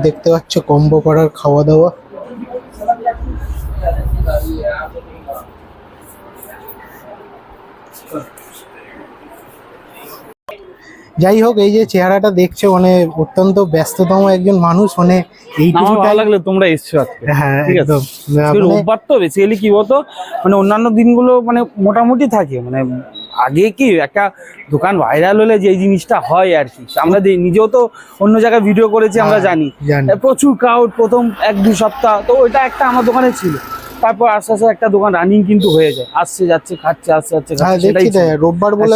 দেখতে পাচ্ছ কম্বো করার খাওয়া দাওয়া। যাই হোক, এই যে চেহারাটা দেখছো মানে অত্যন্ত ব্যস্ততম একজন মানুষ, মানে আমার ভালো লাগলো তোমরা এসছো আজকে। হ্যাঁ ঠিক আছে, একদম। রোববার তো বেসিক্যালি কি বলতো, মানে অন্যান্য দিনগুলো মানে মোটামুটি থাকে, মানে আগে কি একটা দোকান ভাইরাল হলে যে জিনিসটা হয় আর কি, আমরা নিজেও তো অন্য জায়গায় ভিডিও করেছি, আমরা জানি প্রচুর ক্রাউড প্রথম 1-2 সপ্তাহ, তো ওইটা একটা আমার দোকানে ছিল। তারপর আস্তে আস্তে একটা দোকান রানিং কিন্তু হয়ে যায়, আসছে যাচ্ছে খাচ্ছে, আসছে যাচ্ছে খাচ্ছে, সেটাই রোববার বলে